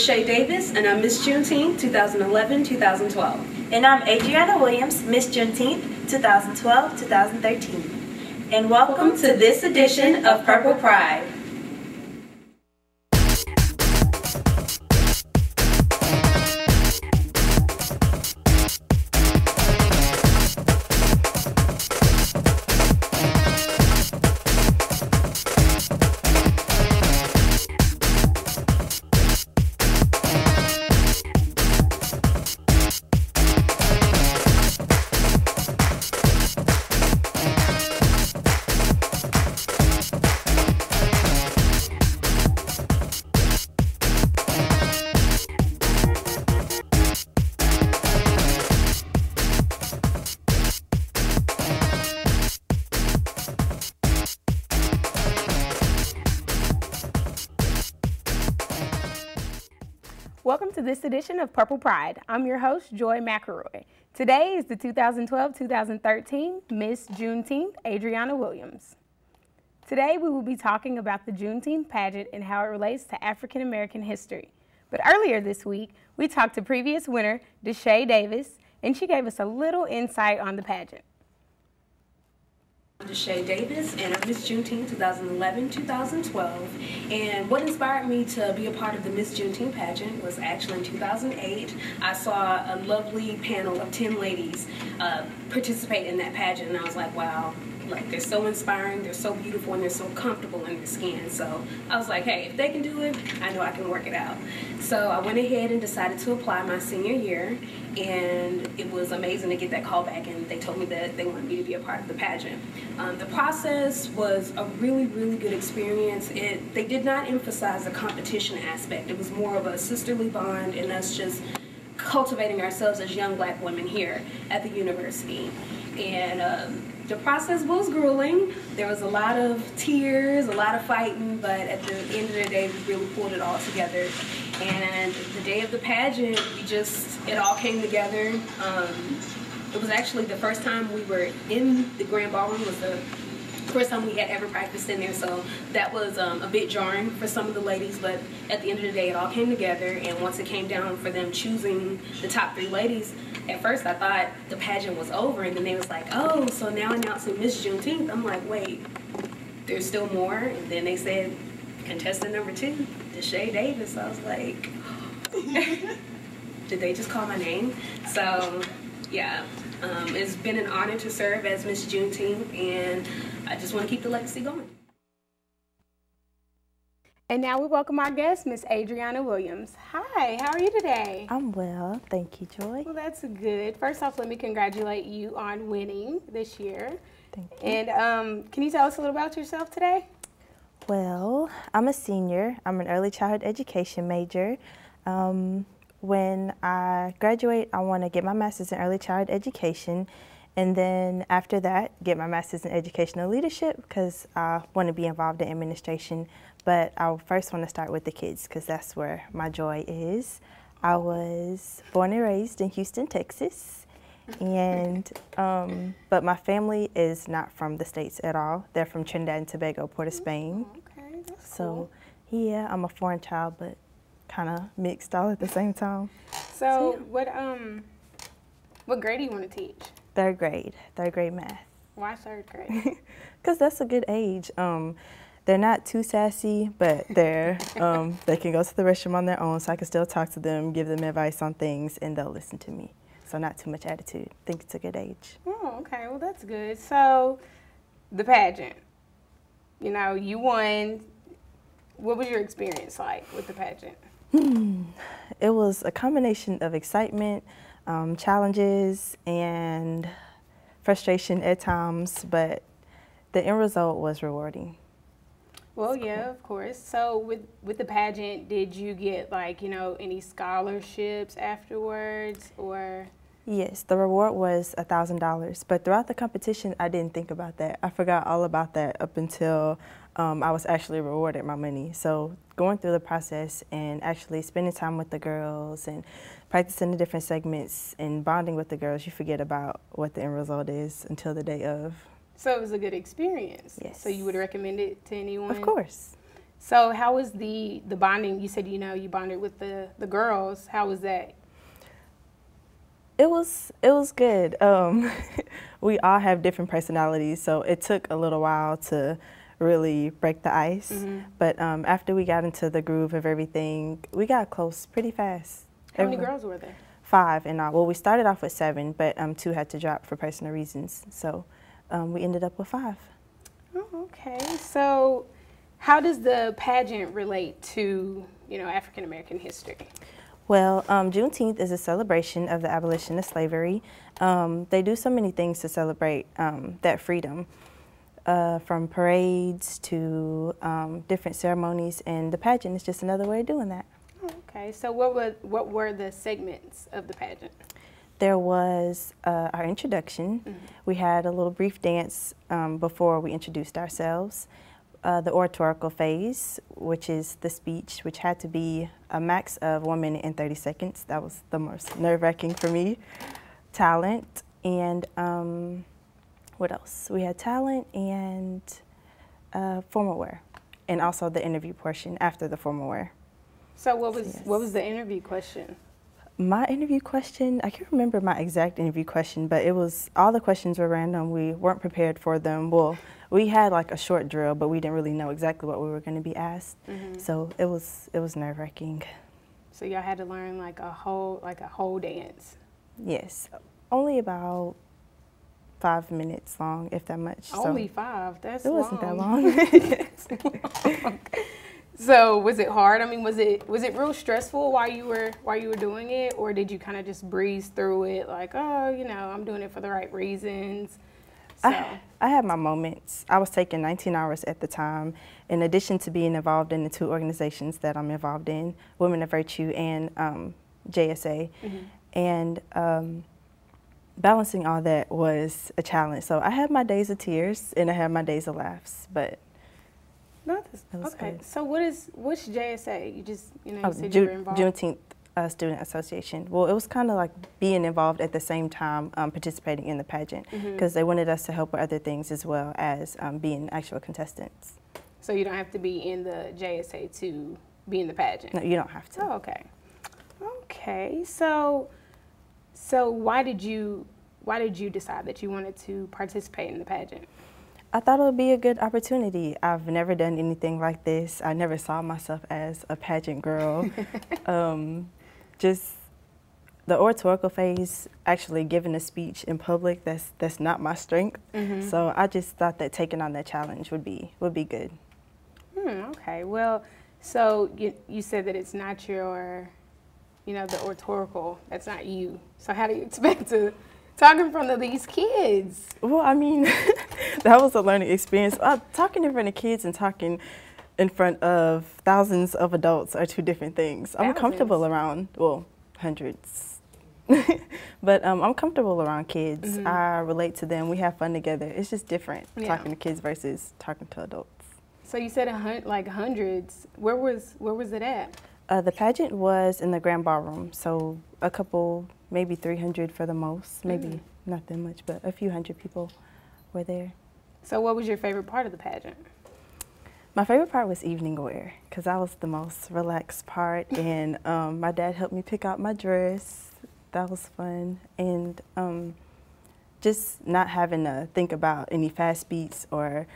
Sade Davis, and I'm Miss Juneteenth 2011-2012. And I'm Adriana Williams, Miss Juneteenth 2012-2013. And welcome to this edition of Purple Pride. Welcome to this edition of Purple Pride. I'm your host, Joy McElroy. Today is the 2012-2013 Miss Juneteenth, Adriana Williams. Today we will be talking about the Juneteenth pageant and how it relates to African American history. But earlier this week, we talked to previous winner, Sade Davis, and she gave us a little insight on the pageant. I'm Sade Davis, and I'm Miss Juneteenth 2011-2012. And what inspired me to be a part of the Miss Juneteenth pageant was actually in 2008. I saw a lovely panel of 10 ladies participate in that pageant, and I was like, wow, like they're so inspiring, they're so beautiful, and they're so comfortable in their skin. So I was like, hey, if they can do it, I know I can work it out. So I went ahead and decided to apply my senior year, and it was amazing to get that call back, and they told me that they wanted me to be a part of the pageant. The process was a really, really good experience. They did not emphasize the competition aspect. It was more of a sisterly bond and us just cultivating ourselves as young black women here at the university. And the process was grueling. There was a lot of tears, a lot of fighting, but at the end of the day, we really pulled it all together. And the day of the pageant, it all came together. It was actually the first time we were in the Grand Ballroom. It was the first time we had ever practiced in there, so that was a bit jarring for some of the ladies, but at the end of the day, it all came together, and once it came down for them choosing the top 3 ladies, at first I thought the pageant was over, and then they was like, oh, so now announcing Miss Juneteenth. I'm like, wait, there's still more? And then they said, contestant number 2, Sade Davis. I was like, did they just call my name? So, yeah, it's been an honor to serve as Miss Juneteenth, and I just want to keep the legacy going. And now we welcome our guest, Miss Adriana Williams. Hi, how are you today? I'm well, thank you, Joy. Well, that's good. First off, let me congratulate you on winning this year. Thank you. And can you tell us a little about yourself today? Well, I'm a senior. I'm an early childhood education major. When I graduate, I want to get my master's in early childhood education, and then after that, get my master's in educational leadership because I want to be involved in administration. But I first want to start with the kids because that's where my joy is. I was born and raised in Houston, Texas, and but my family is not from the States at all. They're from Trinidad and Tobago, Port of Spain. Okay, that's so cool. Yeah, I'm a foreign child, but kind of mixed all at the same time. So what grade do you want to teach? Third grade math. Why 3rd grade? Because that's a good age. They're not too sassy, but they can go to the restroom on their own, so I can still talk to them, give them advice on things, and they'll listen to me. So not too much attitude. I think it's a good age. Oh, okay. Well, that's good. So the pageant, you know, you won. What was your experience like with the pageant? It was a combination of excitement, challenges, and frustration at times, but the end result was rewarding. Well, yeah, of course. So with the pageant, did you get, like, you know, any scholarships afterwards, or? Yes, the reward was $1,000, but throughout the competition, I didn't think about that. I forgot all about that up until I was actually rewarded my money. So going through the process and actually spending time with the girls and practicing the different segments and bonding with the girls, you forget about what the end result is until the day of. So it was a good experience. Yes. So you would recommend it to anyone? Of course. So how was the bonding? You said, you bonded with the girls. How was that? It was good. We all have different personalities, so it took a little while to really break the ice. Mm-hmm. But after we got into the groove of everything, we got close pretty fast. How many girls were there? 5 in all. Well, we started off with 7, but 2 had to drop for personal reasons. So we ended up with 5. Oh, okay. So how does the pageant relate to, African American history? Well, Juneteenth is a celebration of the abolition of slavery. They do so many things to celebrate that freedom, from parades to different ceremonies, and the pageant is just another way of doing that. Okay, so what were the segments of the pageant? There was our introduction. Mm-hmm. We had a little brief dance before we introduced ourselves. The oratorical phase, which is the speech, which had to be a max of 1 minute and 30 seconds. That was the most nerve-wracking for me. Talent, and what else? We had talent and formal wear, and also the interview portion after the formal wear. So what was the interview question? My interview question, I can't remember my exact interview question, but all the questions were random. We weren't prepared for them. Well, we had like a short drill, but we didn't really know exactly what we were going to be asked. Mm-hmm. So it was nerve-wracking. So y'all had to learn like a whole dance. Yes, only about 5 minutes long, if that much. Only 5? That's it wasn't that long. So was it hard? I mean, was it real stressful while you were doing it, or did you kind of just breeze through it like, oh, I'm doing it for the right reasons? So. I had my moments. I was taking 19 hours at the time, in addition to being involved in the 2 organizations that I'm involved in, Women of Virtue and JSA. Mm-hmm. And balancing all that was a challenge. So I had my days of tears and I had my days of laughs, but okay. Good. So what's JSA? You just you said you were involved. Juneteenth Student Association. Well, it was kind of like being involved at the same time, participating in the pageant, because they wanted us to help with other things as well as being actual contestants. So you don't have to be in the JSA to be in the pageant? No, you don't have to. Oh, okay. Okay. So why did you decide that you wanted to participate in the pageant? I thought it would be a good opportunity. I've never done anything like this. I never saw myself as a pageant girl. Just the oratorical phase, actually giving a speech in public, that's not my strength. Mm-hmm. So I just thought that taking on that challenge would be good. Okay. Well, so you said that it's not your, the oratorical, that's not you. So how do you expect to talk in front of these kids? Well, I mean, that was a learning experience. Talking in front of kids and talking in front of thousands of adults are 2 different things. I'm comfortable around, hundreds. But I'm comfortable around kids. Mm-hmm. I relate to them. We have fun together. It's just different talking to kids versus talking to adults. So you said hundreds. Where was it at? The pageant was in the Grand Ballroom, so a couple, maybe 300 for the most, maybe not that much, but a few hundred people were there. So what was your favorite part of the pageant? My favorite part was evening wear, because that was the most relaxed part, and my dad helped me pick out my dress. That was fun, and just not having to think about any fast beats or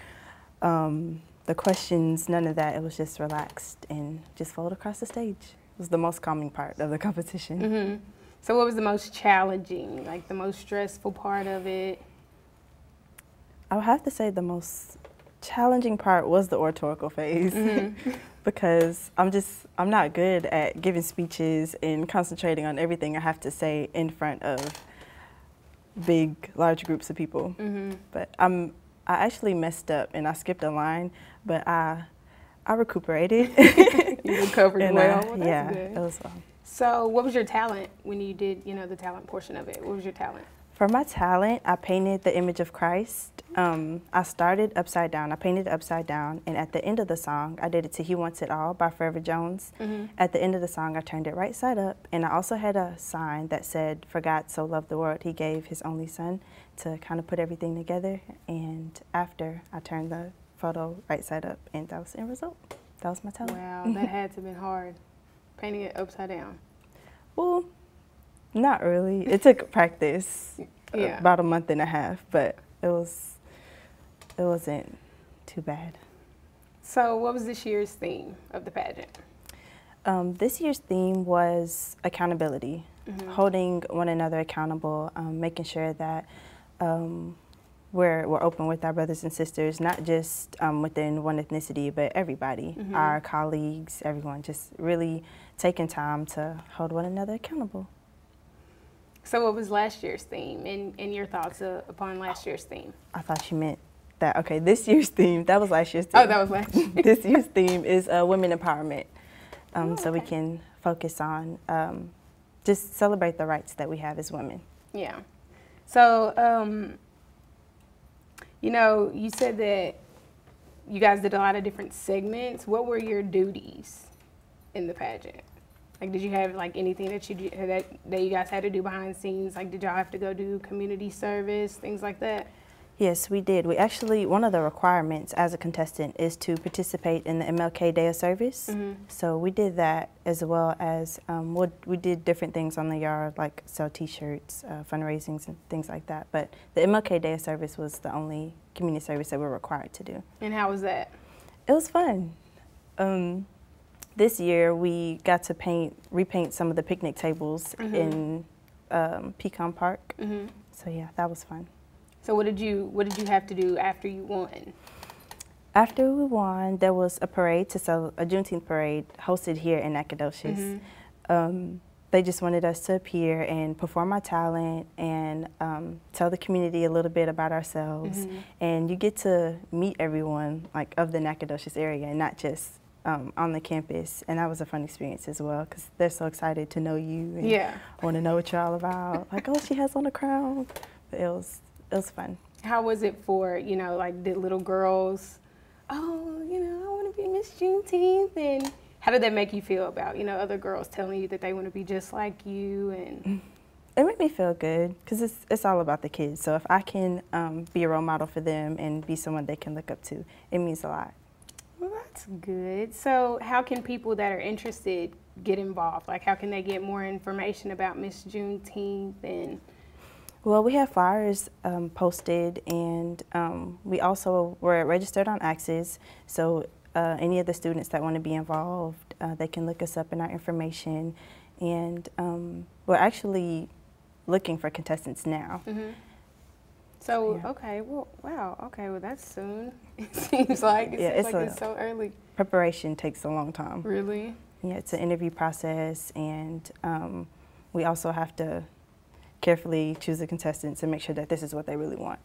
the questions, none of that. It was just relaxed and just float across the stage. It was the most calming part of the competition. Mm-hmm. So what was the most challenging, like the most stressful part of it? I would have to say the most challenging part was the oratorical phase, because I'm not good at giving speeches and concentrating on everything I have to say in front of large groups of people. But I actually messed up and I skipped a line, but I recuperated. You recovered well. Well, that's yeah, good. it was fun. So what was your talent when you did, the talent portion of it? What was your talent? For my talent, I painted the image of Christ. I started upside down. I painted it upside down, and at the end of the song, I did it to He Wants It All by Forever Jones. At the end of the song, I turned it right side up, and I also had a sign that said, "For God so loved the world, He gave His only Son," to kind of put everything together. And after, I turned the photo right side up, and that was the end result. that was my talent. Wow, that had to have been hard, painting it upside down. Well, not really. It took practice, about a month and a half, but it wasn't too bad. So what was this year's theme of the pageant? This year's theme was accountability, holding one another accountable, making sure that we're open with our brothers and sisters, not just within one ethnicity, but everybody, our colleagues, everyone, just really taking time to hold one another accountable. So what was last year's theme and your thoughts upon last year's theme? I thought you meant that, okay, this year's theme, that was last year's theme. Oh, that was last year. This year's theme is women empowerment. Okay. So we can focus on just celebrate the rights that we have as women. Yeah. So, you know, you said that you guys did a lot of different segments. What were your duties in the pageant? Like, did you have like anything that you guys had to do behind the scenes? Like, did y'all have to go do community service, things like that? Yes, we did. We actually, one of the requirements as a contestant is to participate in the MLK Day of Service. So we did that, as well as we did different things on the yard, like sell T-shirts, fundraisings, and things like that. But the MLK Day of Service was the only community service that we're required to do. And how was that? It was fun. This year we got to repaint some of the picnic tables in Pecan Park. So yeah, that was fun. So what did you have to do after you won? After we won, there was a parade a Juneteenth parade hosted here in Nacogdoches. They just wanted us to appear and perform our talent and tell the community a little bit about ourselves. And you get to meet everyone like of the Nacogdoches area and not just on the campus. And that was a fun experience as well, because they're so excited to know you and want to know what you're all about. Like, oh, she has on a crown. But it was fun. How was it for, you know, like, did little girls, oh, you know, I want to be Miss Juneteenth, and how did that make you feel about, you know, other girls telling you that they want to be just like you? And it made me feel good, because it's all about the kids. So if I can be a role model for them and be someone they can look up to, it means a lot. Well, that's good. So how can people that are interested get involved? Like, how can they get more information about Miss Juneteenth? And well, we have flyers posted, and we're registered on Access, so any of the students that want to be involved, they can look us up in our information, and we're actually looking for contestants now. So, yeah. Okay, well, wow, okay, well, that's soon. It seems like it's so early. Preparation takes a long time. Really? Yeah, it's an interview process, and we also have to carefully choose the contestants and make sure that this is what they really want.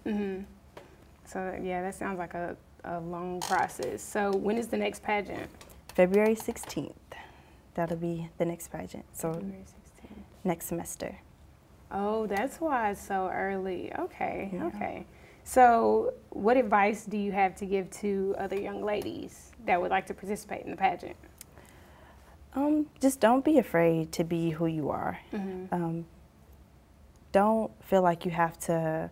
So yeah, that sounds like a long process. So when is the next pageant? February 16th. That'll be the next pageant. So February 16th. Next semester. Oh, that's why it's so early. Okay, okay. So what advice do you have to give to other young ladies that would like to participate in the pageant? Just don't be afraid to be who you are. Don't feel like you have to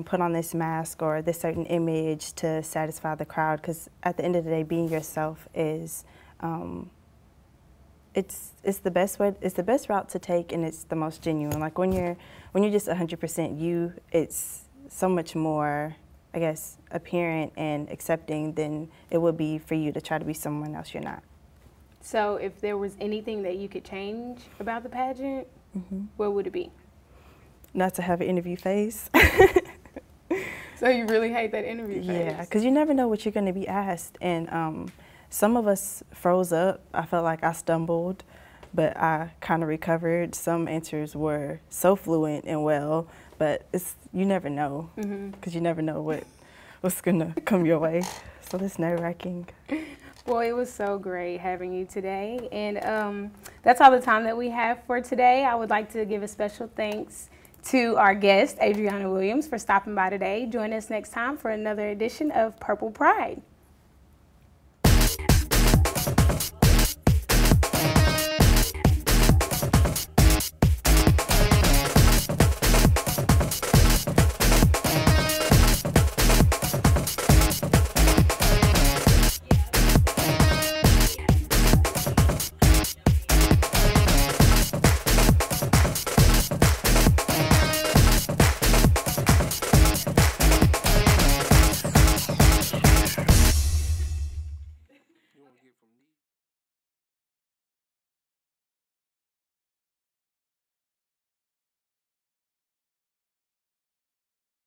put on this mask or this certain image to satisfy the crowd, because at the end of the day, being yourself is it's the best way. It's the best route to take, and it's the most genuine. Like when you're just 100% you, it's so much more, I guess, apparent and accepting than it would be for you to try to be someone else you're not. So if there was anything that you could change about the pageant, what would it be? Not to have an interview phase. So you really hate that interview phase? Yeah, because you never know what you're going to be asked. And some of us froze up. I felt like I stumbled, but I kind of recovered. Some answers were so fluent and well, but you never know, because you never know what's going to come your way. So it's nerve-wracking. Well, it was so great having you today. And that's all the time that we have for today. I would like to give a special thanks to our guest, Adriana Williams, for stopping by today. Join us next time for another edition of Purple Pride.